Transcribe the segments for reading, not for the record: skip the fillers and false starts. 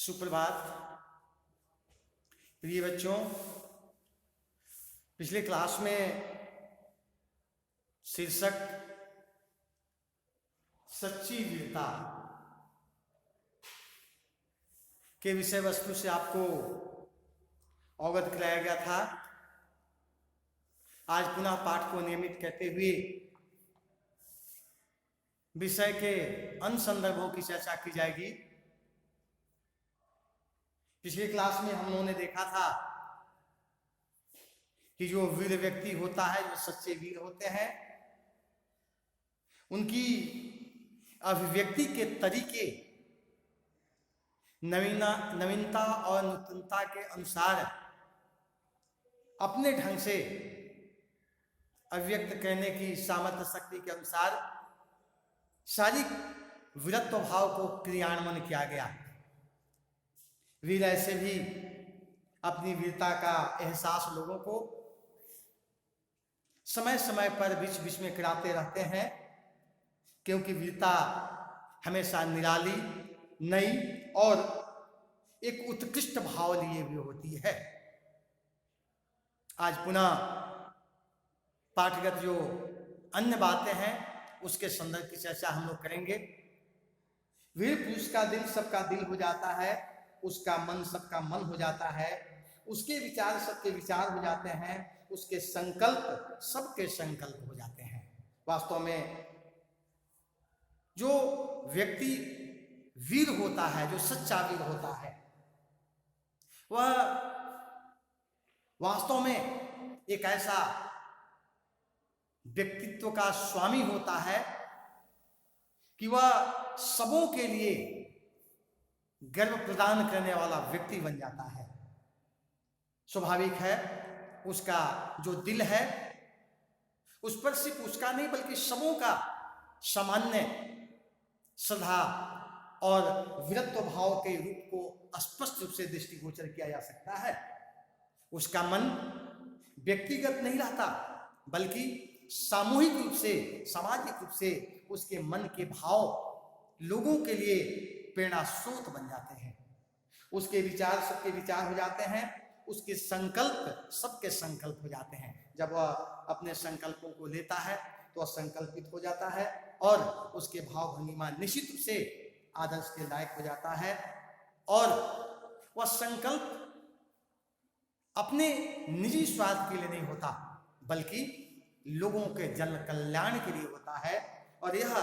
सुप्रभात प्रिय बच्चों। पिछले क्लास में शीर्षक सच्ची वीरता के विषय वस्तु से आपको अवगत कराया गया था। आज पुनः पाठ को नियमित करते हुए विषय के अन्य संदर्भों की चर्चा की जाएगी। पिछले क्लास में हम लोगों ने देखा था कि जो वीर व्यक्ति होता है, जो सच्चे वीर होते हैं, उनकी अभिव्यक्ति के तरीके नवीनता और नूतनता के अनुसार अपने ढंग से अभिव्यक्त करने की सामर्थ्य शक्ति के अनुसार शारीरिक वीरत्व भाव को क्रियान्वयन किया गया। वीर ऐसे भी अपनी वीरता का एहसास लोगों को समय समय पर बीच बीच में कराते रहते हैं, क्योंकि वीरता हमेशा निराली, नई और एक उत्कृष्ट भाव लिए हुए होती है। आज पुनः पाठगत जो अन्य बातें हैं उसके संदर्भ की चर्चा हम लोग करेंगे। वीर पुरुष का दिल सबका दिल हो जाता है, उसका मन सबका मन हो जाता है, उसके विचार सबके विचार हो जाते हैं, उसके संकल्प सबके संकल्प हो जाते हैं। वास्तव में जो व्यक्ति वीर होता है, जो सच्चा वीर होता है, वह वास्तव में एक ऐसा व्यक्तित्व का स्वामी होता है कि वह सबों के लिए गर्व प्रदान करने वाला व्यक्ति बन जाता है। स्वाभाविक है, उसका जो दिल है उस पर सिर्फ उसका नहीं बल्कि सबों का सामान्य श्रद्धा और वीरत्व भाव के रूप को स्पष्ट रूप से दृष्टिगोचर किया जा सकता है। उसका मन व्यक्तिगत नहीं रहता, बल्कि सामूहिक रूप से, सामाजिक रूप से उसके मन के भाव लोगों के लिए प्रेरणा स्रोत बन जाते हैं। उसके विचार सबके विचार हो जाते हैं, उसके संकल्प सबके संकल्प हो जाते हैं। जब वह अपने संकल्पों को लेता है तो वह संकल्पित हो जाता है और उसके भाव भंगिमा निश्चित रूप से आदर्श के लायक हो जाता है। और वह संकल्प अपने निजी स्वार्थ के लिए नहीं होता, बल्कि लोगों के जन कल्याण के लिए होता है। और यह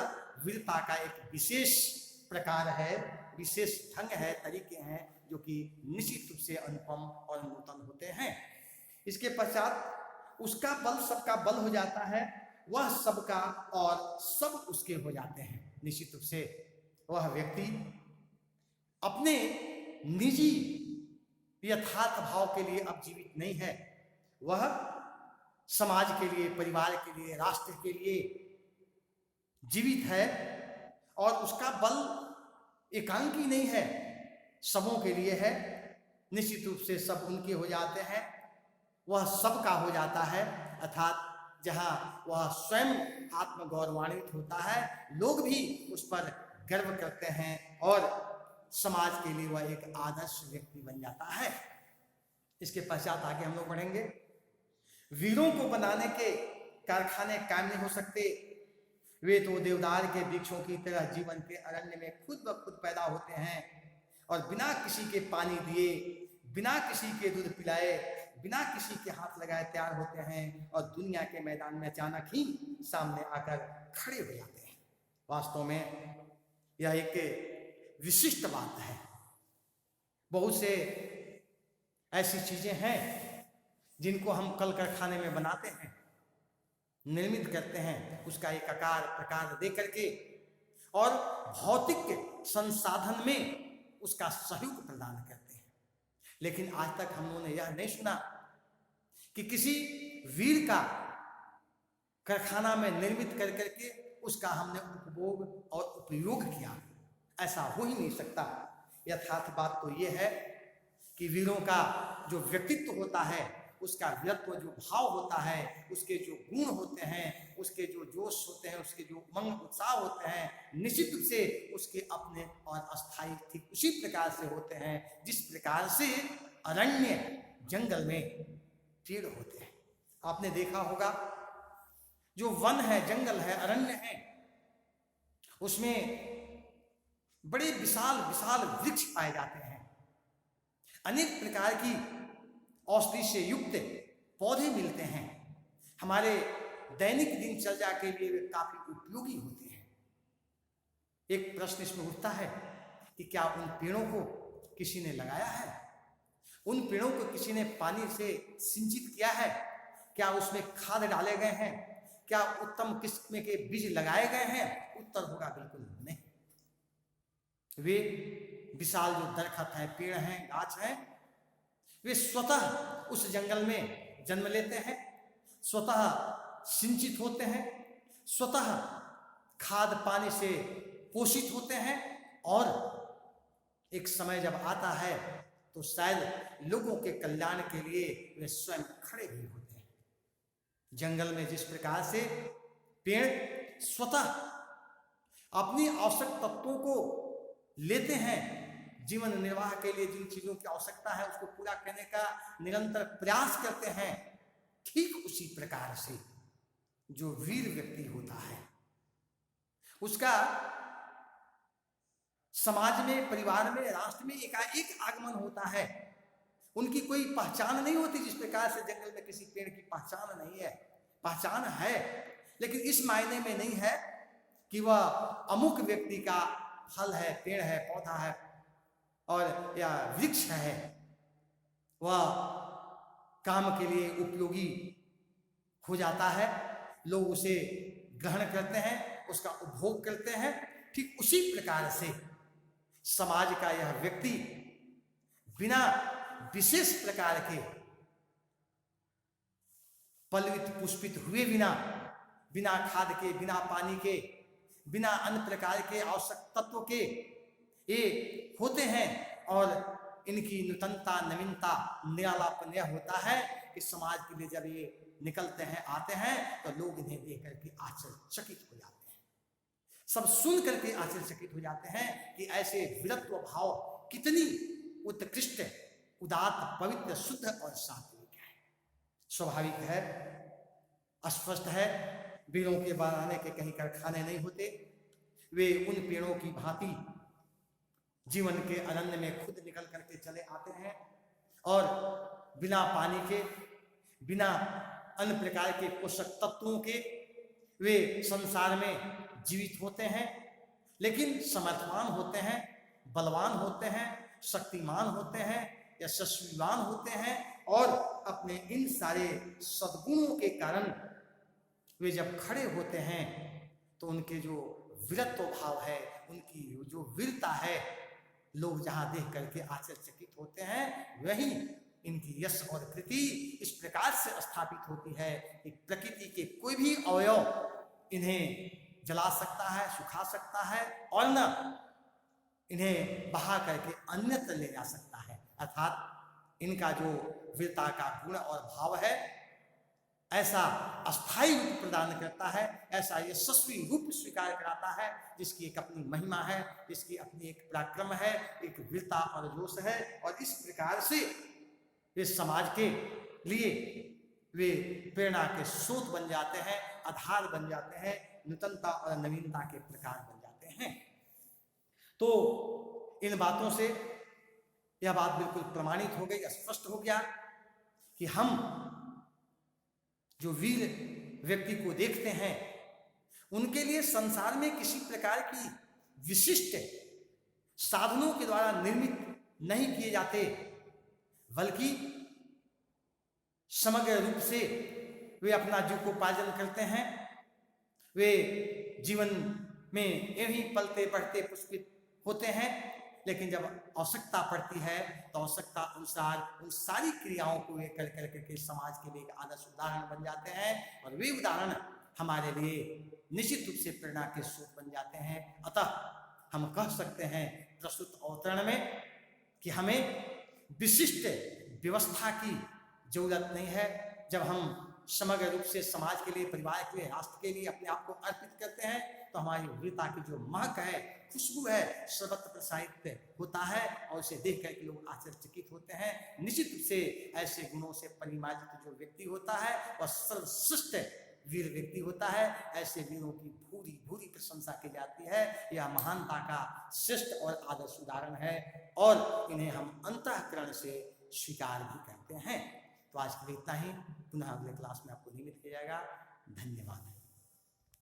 वीरता का एक विशेष प्रकार है, विशेष ढंग है, तरीके हैं जो कि निश्चित रूप से अनुपम और नूतन होते हैं। इसके पश्चात उसका बल सबका बल हो जाता है, वह सबका और सब उसके हो जाते हैं। निश्चित रूप से वह व्यक्ति अपने निजी यथार्थ भाव के लिए अब जीवित नहीं है, वह समाज के लिए, परिवार के लिए, राष्ट्र के लिए जीवित है। और उसका बल एकांकी नहीं है, सबों के लिए है। निश्चित रूप से सब उनके हो जाते हैं, वह सबका हो जाता है। अर्थात जहाँ वह स्वयं आत्मगौरवान्वित होता है, लोग भी उस पर गर्व करते हैं और समाज के लिए वह एक आदर्श व्यक्ति बन जाता है। इसके पश्चात आगे हम लोग बढ़ेंगे। वीरों को बनाने के कारखाने कायम नहीं हो सकते। वे तो देवदार के वृक्षों की तरह जीवन के अरण्य में खुद ब खुद पैदा होते हैं और बिना किसी के पानी दिए, बिना किसी के दूध पिलाए, बिना किसी के हाथ लगाए तैयार होते हैं और दुनिया के मैदान में अचानक ही सामने आकर खड़े हो जाते हैं। वास्तव में यह एक विशिष्ट बात है। बहुत से ऐसी चीजें हैं जिनको हम कल कारखाने में बनाते हैं, निर्मित करते हैं, उसका एक आकार प्रकार दे करके और भौतिक संसाधन में उसका सहयोग प्रदान करते हैं। लेकिन आज तक हम लोगों ने यह नहीं सुना कि किसी वीर का कारखाना में निर्मित कर करके उसका हमने उपभोग और उपयोग किया। ऐसा हो ही नहीं सकता। यथार्थ बात तो यह है कि वीरों का जो व्यक्तित्व होता है, उसका वीरत्व जो भाव होता है, उसके जो गुण होते हैं, उसके जो जोश होते हैं, उसके जो उमंग उत्साह होते हैं, निश्चित रूप से उसके अपने और अस्थायी ठीक उसी प्रकार से होते हैं जिस प्रकार से अरण्य जंगल में पेड़ होते हैं। आपने देखा होगा जो वन है, जंगल है, अरण्य है, उसमें बड़े विशाल विशाल वृक्ष पाए जाते हैं, अनेक प्रकार की औषधि से युक्त पौधे मिलते हैं, हमारे दैनिक दिनचर्या के लिए वे काफी उपयोगी होते हैं। एक प्रश्न इसमें उठता है कि क्या उन पेड़ों को किसी ने लगाया है? उन पेड़ों को किसी ने पानी से सिंचित किया है? क्या उसमें खाद डाले गए हैं? क्या उत्तम किस्म के बीज लगाए गए हैं? उत्तर होगा बिल्कुल नहीं। वे विशाल जो दरखत है, पेड़ हैं, गाछ हैं, वे स्वतः उस जंगल में जन्म लेते हैं, स्वतः सिंचित होते हैं, स्वतः खाद पानी से पोषित होते हैं, और एक समय जब आता है तो शायद लोगों के कल्याण के लिए वे स्वयं खड़े भी होते हैं। जंगल में जिस प्रकार से पेड़ स्वतः अपनी आवश्यक तत्वों को लेते हैं, जीवन निर्वाह के लिए जिन चीजों की आवश्यकता है उसको पूरा करने का निरंतर प्रयास करते हैं, ठीक उसी प्रकार से जो वीर व्यक्ति होता है उसका समाज में, परिवार में, राष्ट्र में एकाएक आगमन होता है। उनकी कोई पहचान नहीं होती, जिस प्रकार से जंगल में किसी पेड़ की पहचान नहीं है। पहचान है लेकिन इस मायने में नहीं है कि वह अमुक व्यक्ति का फल है, पेड़ है, पौधा है और या वृक्ष है, वह काम के लिए उपयोगी हो जाता है, लोग उसे ग्रहण करते हैं, उसका उपभोग करते हैं। ठीक उसी प्रकार से समाज का यह व्यक्ति बिना विशेष प्रकार के पल्वित पुष्पित हुए बिना, बिना खाद के, बिना पानी के, बिना अन्य प्रकार के आवश्यक तत्व के ये होते हैं, और इनकी नूतनता, नवीनता, निरालापन यह होता है कि समाज के लिए जब ये निकलते हैं, आते हैं, तो लोग इन्हें देख करके आश्चर्यचकित हो जाते हैं, सब सुन करके आश्चर्यचकित हो जाते हैं कि ऐसे वीरत्व भाव कितनी उत्कृष्ट, उदात्त, पवित्र, शुद्ध और सात्विक है। स्वाभाविक है, स्पष्ट है, वीरों के बनाने के कहीं कारखाने नहीं होते। वे उन पेड़ों की भांति जीवन के अरण्य में खुद निकल करके चले आते हैं और बिना पानी के, बिना अन्य प्रकार के पोषक तत्वों के वे संसार में जीवित होते हैं, लेकिन समर्थवान होते हैं, बलवान होते हैं, शक्तिमान होते हैं, यशस्वीवान होते हैं, और अपने इन सारे सद्गुणों के कारण वे जब खड़े होते हैं तो उनके जो वीरत्व भाव है, उनकी जो वीरता है, लोग जहां देख करके आश्चर्यचकित होते हैं, वही इनकी यश और कृति इस प्रकार से स्थापित होती है कि प्रकृति के कोई भी अवयव इन्हें जला सकता है, सुखा सकता है, और न इन्हें बहा करके अन्यत्र ले जा सकता है। अर्थात इनका जो वीरता का गुण और भाव है, ऐसा अस्थायी रूप प्रदान करता है, ऐसा यशस्वी रूप स्वीकार कराता है, जिसकी एक अपनी महिमा है, जिसकी अपनी एक पराक्रम है, एक वीरता और जोश है, और इस प्रकार से वे समाज के लिए वे प्रेरणा के स्रोत बन जाते हैं, आधार बन जाते हैं, नूतनता और नवीनता के प्रकार बन जाते हैं। तो इन बातों से यह बात बिल्कुल प्रमाणित हो गई, स्पष्ट हो गया कि हम जो वीर व्यक्ति को देखते हैं, उनके लिए संसार में किसी प्रकार की विशिष्ट साधनों के द्वारा निर्मित नहीं किए जाते, बल्कि समग्र रूप से वे अपना जीविकोपार्जन करते हैं। वे जीवन में यही पलते बढ़ते पुष्पित होते हैं, लेकिन जब आवश्यकता पड़ती है तो आवश्यकता अनुसार उन सारी क्रियाओं को वे कर करके समाज के लिए एक आदर्श उदाहरण बन जाते हैं, और वे उदाहरण हमारे लिए निश्चित रूप से प्रेरणा के स्रोत बन जाते हैं। अतः हम कह सकते हैं प्रस्तुत अवतरण में कि हमें विशिष्ट व्यवस्था की जरूरत नहीं है। जब हम समग्र रूप से समाज के लिए, परिवार के लिए, राष्ट्र के लिए अपने आप को अर्पित करते हैं तो हमारी वीरता की जो महक है, खुशबू है, सर्वत्र प्रसारित होता है और उसे देख करके लोग आश्चर्यचकित होते हैं। निश्चित रूप से ऐसे गुणों से परिमार्जित जो व्यक्ति होता है वह सर्वश्रेष्ठ वीर व्यक्ति होता है। ऐसे वीरों की भूरी भूरी प्रशंसा की जाती है। यह महानता का श्रेष्ठ और आदर्श उदाहरण है और इन्हें हम अंतःकरण से स्वीकार भी करते हैं। तो आज के लिए इतना ही। पुनः अगले क्लास में आपको निमित किया जाएगा। धन्यवाद।